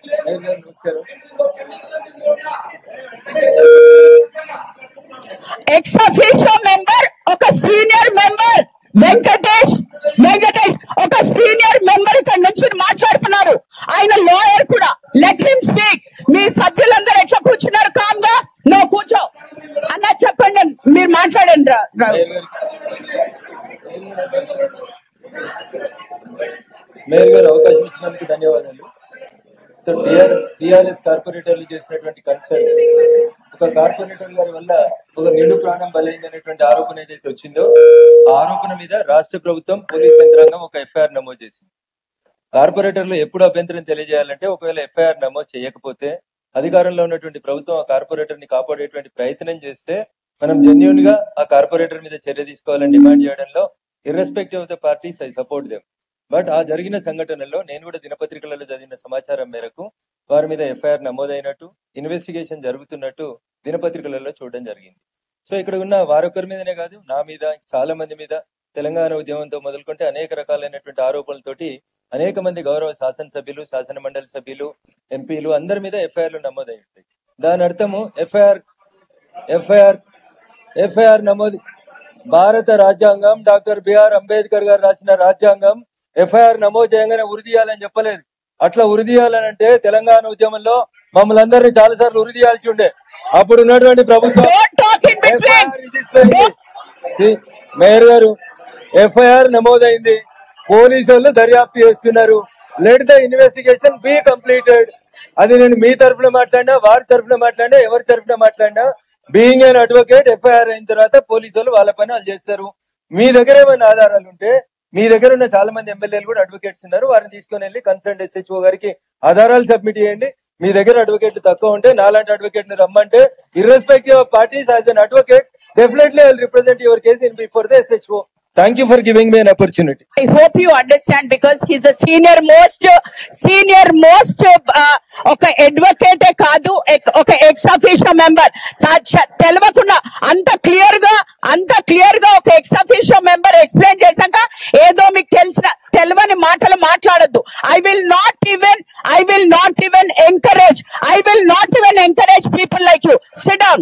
నమస్కారం. Ex officio member ఒక senior member Venkatesh ఒక సీనియర్ మెంబర్ ఇక్కడ నుంచి మాట్లాడుతున్నారు. ఆయన లాయర్ కూడా. Let him speak. మీ సభ్యులందరూ ఎట్లా కూర్చున్నారు? కామ్ గా నువ్వు కూర్చో అన్న చెప్పండి. మీరు మాట్లాడండి. మేయర్ గారు అవకాశం ఇచ్చినందుకు ధన్యవాదాలు. సో టిఆర్ఎస్ కార్పొరేటర్లు చేసినటువంటి కన్సర్న్, ఒక కార్పొరేటర్ గారి వల్ల ఒక నిండు ప్రాణం బలైంది అనేటువంటి ఆరోపణ ఏదైతే వచ్చిందో ఆ ఆరోపణ మీద రాష్ట్ర ప్రభుత్వం పోలీస్ యంత్రాంగం ఒక ఎఫ్ఐఆర్ నమోదు చేసింది. కార్పొరేటర్లు ఎప్పుడు అభ్యంతరం తెలియజేయాలంటే, ఒకవేళ ఎఫ్ఐఆర్ నమోదు చేయకపోతే అధికారంలో ఉన్నటువంటి ప్రభుత్వం ఆ కార్పొరేటర్ ని కాపాడేటువంటి ప్రయత్నం చేస్తే మనం జెన్యూన్ గా ఆ కార్పొరేటర్ మీద చర్య తీసుకోవాలని డిమాండ్ చేయడంలో irrespective of the parties I support them. But ఆ జరిగిన సంఘటనలో నేను కూడా దినపత్రికలలో చదివిన సమాచారం మేరకు వారి మీద ఎఫ్ఐఆర్ నమోదైనట్టు, ఇన్వెస్టిగేషన్ జరుగుతున్నట్టు దినపత్రికలలో చూడడం జరిగింది. సో ఇక్కడ ఉన్న వారొకరి మీదనే కాదు, నా మీద, చాలా మంది మీద, తెలంగాణ ఉద్యమంతో మొదలుకుంటే అనేక రకాలైనటువంటి ఆరోపణలతోటి అనేక మంది గౌరవ శాసనసభ్యులు, శాసన మండలి సభ్యులు, ఎంపీలు అందరి మీద ఎఫ్ఐఆర్లు నమోదై ఉంటాయి. దాని అర్థము ఎఫ్ఐఆర్ నమోదు భారత రాజ్యాంగం, డాక్టర్ బిఆర్ అంబేద్కర్ గారు రాసిన రాజ్యాంగం ఎఫ్ఐఆర్ నమోదు చేయగానే ఉరిదీయాలని చెప్పలేదు. అట్లా ఉరిదీయాలని అంటే తెలంగాణ ఉద్యమంలో మమ్మల్ని అందరినీ చాలా సార్లు ఉరిదీయాల్సి ఉండే. అప్పుడు ఉన్నటువంటి ప్రభుత్వం మేయర్ గారు ఎఫ్ఐఆర్ నమోదైంది, పోలీసు వాళ్ళు దర్యాప్తు చేస్తున్నారు. Let the investigation be completed. అది నేను మీ తరఫున మాట్లాడినా, వారి తరఫున మాట్లాడినా, ఎవరి తరఫున మాట్లాడినా, బీయింగ్ అన్ అడ్వకేట్ ఎఫ్ఐఆర్ అయిన తర్వాత పోలీసు వాళ్ళు వాళ్ళ పని వాళ్ళు చేస్తారు. మీ దగ్గర ఏమైనా ఆధారాలు ఉంటే, మీ దగ్గర ఉన్న చాలా మంది ఎమ్మెల్యేలు కూడా అడ్వకేట్స్ ఉన్నారు, వారిని తీసుకుని వెళ్ళి కన్సర్న్ ఎస్హెచ్ఓ గారికి ఆధారాలు సబ్మిట్ చేయండి. మీ దగ్గర అడ్వకేట్లు తక్కువ ఉంటే నాలాంటి అడ్వకేట్ ని రమ్మంటే, irrespective of parties as an advocate definitely I will represent your case in before the SHO. Thank you for giving me an opportunity. I hope you understand, because he's a senior most ఒక advocate కాదు, ఒక ex officio member. తెలవకుండా అంత clear గా ఒక ex officio member explain చేశాక ఏదో మీకు తెలియని మాటలు మాట్లాడద్దు. I will not even encourage people like you. Sit down.